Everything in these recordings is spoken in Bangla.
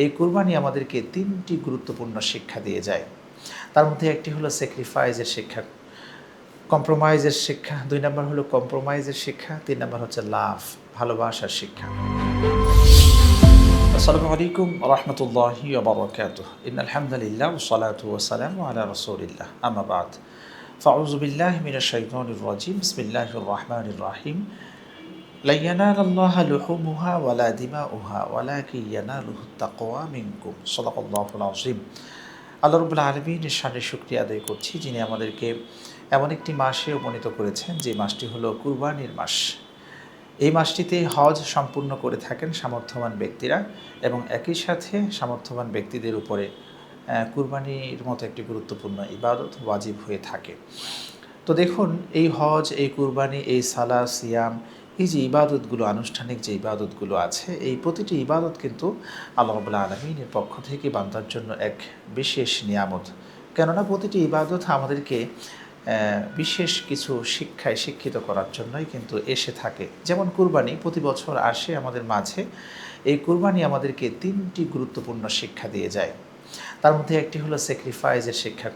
এই কুরবানি আমাদেরকে 3টি গুরুত্বপূর্ণ শিক্ষা দিয়ে যায়। তার মধ্যে একটি হলো স্যাক্রিফাইসের শিক্ষা, কম্প্রোমাইজের শিক্ষা, 2 নম্বর হলো কম্প্রোমাইজের শিক্ষা, 3 নম্বর হচ্ছে লাভ, ভালোবাসার শিক্ষা। আসসালামু আলাইকুম ওয়া রাহমাতুল্লাহি ওয়া বারাকাতুহু। ইন্নাল হামদালিল্লাহ ওয়াস সালাতু ওয়াস সালামু আলা রাসূলিল্লাহ। আম্মা বা'দ। ফাউযু বিল্লাহি মিনাশ শাইতানির রাজীম। বিসমিল্লাহির রাহমানির রাহিম। লা ইয়ানালাল্লাহা লুহুমুহা ওয়ালা দিমাউহা ওয়ালাকিন ইয়ানালুহুত তাকওয়া মিনকুম। সাদাকাল্লাহুল আযীম। আল্লাহ রাব্বুল আলামিনের শানে শুকরিয়া আদায় করছি, যিনি আমাদেরকে এমন একটি মাসে উপনীত করেছেন যে মাসটি হলো কুরবানির মাস। এই মাসটিতে হজ সম্পূর্ণ করে থাকেন সামর্থ্যবান ব্যক্তিরা, এবং একই সাথে সামর্থ্যবান ব্যক্তিদের উপরে কুরবানির মতো একটি গুরুত্বপূর্ণ ইবাদত ওয়াজিব হয়ে থাকে। তো দেখুন, এই হজ, এই কুরবানি, এই সালা, সিয়াম, এই যে ইবাদতগুলো, আনুষ্ঠানিক যে ইবাদতগুলো আছে, এই প্রতিটি ইবাদত কিন্তু আল্লাহ রাব্বুল আলামিনের পক্ষ থেকে বান্দার জন্য এক বিশেষ নিয়ামত। কেননা প্রতিটি ইবাদত আমাদেরকে বিশেষ কিছু শিক্ষায় শিক্ষিত করার জন্যই কিন্তু এসে থাকে। যেমন কুরবানি প্রতি বছর আসে আমাদের মাঝে। এই কুরবানি আমাদেরকে 3টি গুরুত্বপূর্ণ শিক্ষা দিয়ে যায়। তার মধ্যে একটি হলো স্যাক্রিফাইসের শিক্ষা,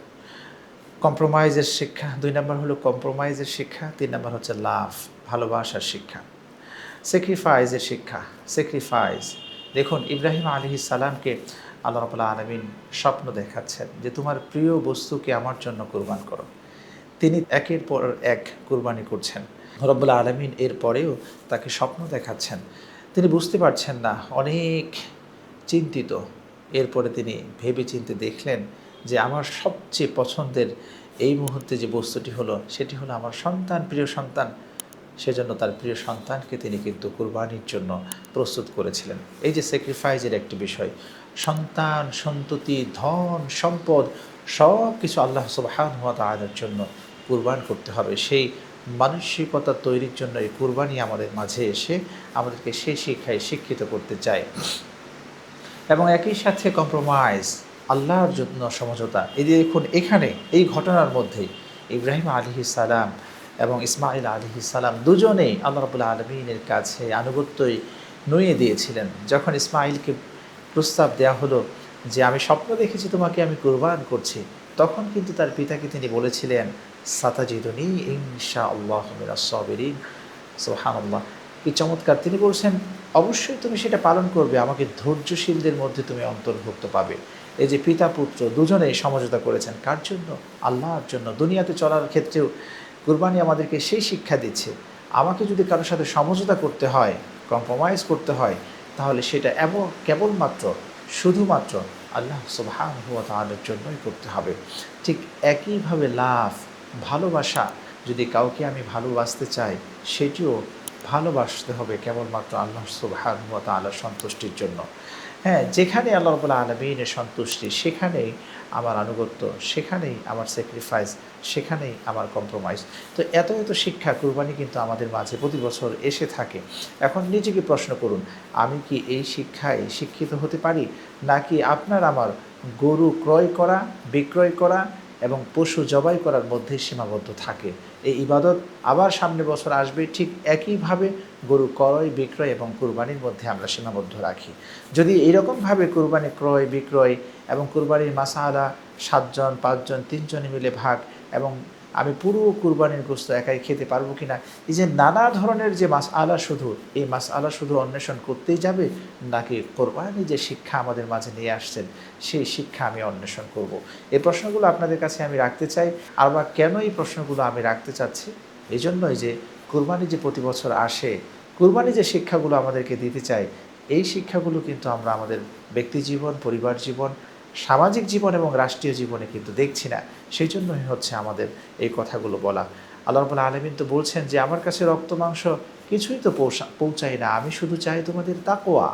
কম্প্রোমাইজের শিক্ষা, 2 নম্বর হলো কম্প্রোমাইজের শিক্ষা, 3 নম্বর হচ্ছে লাভ, ভালোবাসার শিক্ষা। স্যাক্রিফাইসের শিক্ষা, স্যাক্রিফাইস। দেখুন, ইব্রাহিম আলাইহিস সালামকে আল্লাহ রাব্বুল আলামিন স্বপ্ন দেখাচ্ছেন যে তোমার প্রিয় বস্তুকে আমার জন্য কুরবান করো। তিনি একের পর এক কুরবানি করছেন। রব্বুল আলামিন এর পরেও তাকে স্বপ্ন দেখাচ্ছেন। তিনি বুঝতে পারছেন না, অনেক চিন্তিত। এরপরে তিনি ভেবে চিন্তে দেখলেন যে আমার সবচেয়ে পছন্দের এই মুহূর্তে যে বস্তুটি হলো, সেটি হলো আমার সন্তান, প্রিয় সন্তান। সেজন্য তার প্রিয় সন্তানকে তিনি কিন্তু কুরবানির জন্য প্রস্তুত করেছিলেন। এই যে স্যাক্রিফাইসের একটি বিষয়, সন্তান, সন্ততি, ধন, সম্পদ সব কিছু আল্লাহ সুবহানাহু ওয়া তাআলার জন্য কুরবান করতে হবে। সেই মানসিকতা তৈরির জন্য এই কুরবানি আমাদের মাঝে এসে আমাদেরকে সেই শিক্ষায় শিক্ষিত করতে চায়। এবং একই সাথে কম্প্রোমাইজ, আল্লাহর জন্য সমঝোতা। এই যে দেখুন, এখানে এই ঘটনার মধ্যেই ইব্রাহিম আলাইহিস সালাম এবং ইসমাঈল আলাইহিস সালাম দুজনেই আল্লাহ রাব্বুল আলামিনের কাছে আনুগত্যই নুইয়ে দিয়েছিলেন। যখন ইসমাঈলকে প্রস্তাব দেওয়া হলো যে আমি স্বপ্ন দেখেছি তোমাকে আমি কুরবান করছি, তখন কিন্তু তার পিতাকে তিনি বলেছিলেন সাতাজিদুনি ইনশাআল্লাহু মিনাস সাবিরিন। সুবহানাল্লাহ, কি চমৎকার! তিনি বলছেন অবশ্যই তুমি সেটা পালন করবে, আমাকে ধৈর্যশীলদের মধ্যে তুমি অন্তর্ভুক্ত পাবে। এই যে পিতা পুত্র দুজনেই সমঝোতা করেছেন, কার জন্য? আল্লাহর জন্য। দুনিয়াতে চলার ক্ষেত্রেও কুরবানি আমাদেরকে সেই শিক্ষা দিচ্ছে, আমাকে যদি কারোর সাথে সমঝোতা করতে হয়, কম্প্রোমাইজ করতে হয়, তাহলে সেটা কেবলমাত্র, শুধুমাত্র আল্লাহ সুবহানাহু ওয়া তাআলার জন্যই করতে হবে। ঠিক একইভাবে লাভ, ভালোবাসা, যদি কাউকে আমি ভালোবাসতে চাই, সেটিও ভালোবাসতে হবে কেবলমাত্র আল্লাহ সুবহানাহু ওয়া তাআলার সন্তুষ্টির জন্য। হ্যাঁ, যেখানে আল্লাহ রাব্বুল আলামিনের সন্তুষ্টি, সেখানেই আমার আনুগত্য, সেখানেই আমার স্যাক্রিফাইস, সেখানেই আমার কম্প্রোমাইজ। তো এত এত শিক্ষা কুরবানি কিন্তু আমাদের মাঝে প্রতি বছর এসে থাকে। এখন নিজেকে প্রশ্ন করুন, আমি কি এই শিক্ষায় শিক্ষিত হতে পারি? নাকি আপনার আমার গরু ক্রয় করা, বিক্রয় করা এবং পশু জবাই করার মধ্যে সীমাবদ্ধ থাকে? এই ইবাদত আবার সামনের বছর আসবে, ঠিক একইভাবে গরু ক্রয়, বিক্রয় এবং কুরবানির মধ্যে আমরা সীমাবদ্ধ রাখি। যদি এরকমভাবে কুরবানি ক্রয়, বিক্রয় এবং কুরবানির মাসআলা 7 জন, 5 জন, 3 জনে মিলে ভাগ, এবং আমি পুরো কুরবানির গোশত একাই খেতে পারবো কিনা, এই যে নানা ধরনের যে মাসআলা, শুধু এই মাসআলা শুধু অন্বেষণ করতেই যাবে, নাকি কোরবানি যে শিক্ষা আমাদের মাঝে নিয়ে আসছেন সেই শিক্ষা আমি অন্বেষণ করব? এই প্রশ্নগুলো আপনাদের কাছে আমি রাখতে চাই। আর বা কেন এই প্রশ্নগুলো আমি রাখতে চাচ্ছি? এই জন্যই যে কুরবানি যে প্রতি বছর আসে, কুরবানি যে শিক্ষাগুলো আমাদেরকে দিতে চায়, এই শিক্ষাগুলো কিন্তু আমরা আমাদের ব্যক্তি জীবন, পরিবার জীবন, সামাজিক জীবন এবং রাষ্ট্রীয় জীবনে কিন্তু দেখছি না। সেই জন্যই হচ্ছে আমাদের এই কথাগুলো বলা। আল্লাহ রাব্বুল আলামিন তো বলছেন যে আমার কাছে রক্ত মাংস কিছুই তো পৌঁছায় না, আমি শুধু চাই তোমাদের তাকওয়া।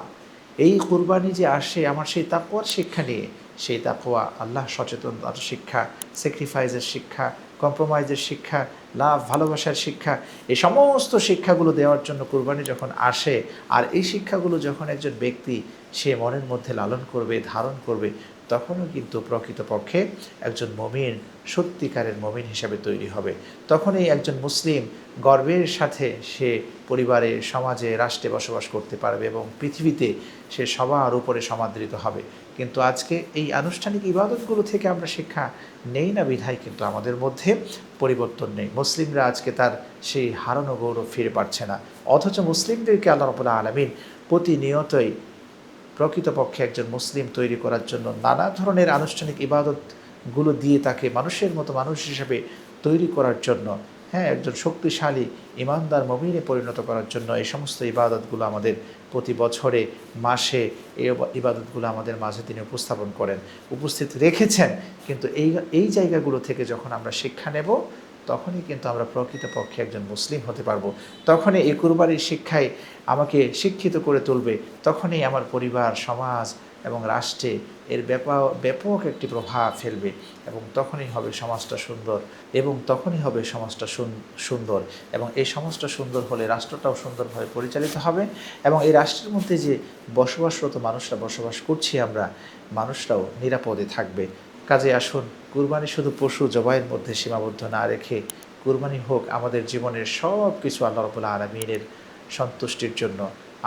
এই কুরবানি যে আসে আমার সেই তাকওয়ার শিক্ষা নিয়ে, সেই তাকওয়া, আল্লাহ সচেতনতার শিক্ষা, স্যাক্রিফাইসের শিক্ষা, কম্প্রোমাইজের শিক্ষা, লাভ, ভালোবাসার শিক্ষা, এই সমস্ত শিক্ষাগুলো দেওয়ার জন্য কুরবানি যখন আসে, আর এই শিক্ষাগুলো যখন একজন ব্যক্তি সে মনের মধ্যে লালন করবে, ধারণ করবে, তখনও কিন্তু প্রকৃতপক্ষে একজন মুমিন সত্যিকারের মুমিন হিসাবে তৈরি হবে। তখনই একজন মুসলিম গর্বের সাথে সে পরিবারে, সমাজে, রাষ্ট্রে বসবাস করতে পারবে এবং পৃথিবীতে সে সবার উপরে সমাদৃত হবে। কিন্তু আজকে এই আনুষ্ঠানিক ইবাদতগুলো থেকে আমরা শিক্ষা নেই না বিধায় কিন্তু আমাদের মধ্যে পরিবর্তন নেই। মুসলিমরা আজকে তার সেই হারানো গৌরব ফিরে পাচ্ছে না। অথচ মুসলিমদেরকে আল্লাহ রাব্বুল আলামিন প্রতিনিয়তই প্রকৃতপক্ষে একজন মুসলিম তৈরি করার জন্য নানা ধরনের আনুষ্ঠানিক ইবাদতগুলো দিয়ে তাকে মানুষের মতো মানুষ হিসেবে তৈরি করার জন্য, হ্যাঁ, একজন শক্তিশালী ইমানদার মুমিনে পরিণত করার জন্য এই সমস্ত ইবাদতগুলো আমাদের প্রতি বছরে, মাসে এই ইবাদতগুলো আমাদের মাঝে তিনি উপস্থাপন করেন, উপস্থিত রেখেছেন। কিন্তু এই জায়গাগুলো থেকে যখন আমরা শিক্ষা নেব, তখনই কিন্তু আমরা প্রকৃতপক্ষে একজন মুসলিম হতে পারবো। তখনই এই কুরবানির শিক্ষায় আমাকে শিক্ষিত করে তুলবে। তখনই আমার পরিবার, সমাজ এবং রাষ্ট্রে এর ব্যাপক একটি প্রভাব ফেলবে এবং তখনই হবে সমাজটা সুন্দর, এবং তখনই হবে সমাজটা সুন্দর, এবং এই সমাজটা সুন্দর হলে রাষ্ট্রটাও সুন্দরভাবে পরিচালিত হবে এবং এই রাষ্ট্রের মধ্যে যে বসবাসরত মানুষরা বসবাস করছি আমরা, মানুষরাও নিরাপদে থাকবে। কাজে আসুন, কুরবানি শুধু পশু জবাইয়ের মধ্যে সীমাবদ্ধ না রেখে কুরবানি হোক আমাদের জীবনের সব কিছু আল্লাহ রাব্বুল আলামিনের সন্তুষ্টির জন্য।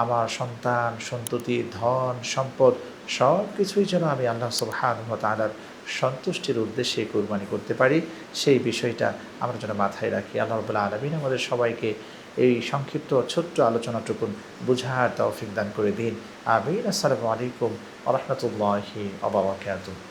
আমার সন্তান, সন্ততি, ধন, সম্পদ সব কিছুই যেন আমি আল্লাহ সুবহানাহু ওয়া তাআলার সন্তুষ্টির উদ্দেশ্যে কুরবানি করতে পারি, সেই বিষয়টা আমরা যেন মাথায় রাখি। আল্লাহ রাব্বুল আলামিন আমাদের সবাইকে এই সংক্ষিপ্ত ছোট্ট আলোচনাটুকুন বুঝার তৌফিক দান করে দিন। আমিন। আসসালামু আলাইকুম ওয়া রাহমাতুল্লাহি ওয়া বারাকাতুহু।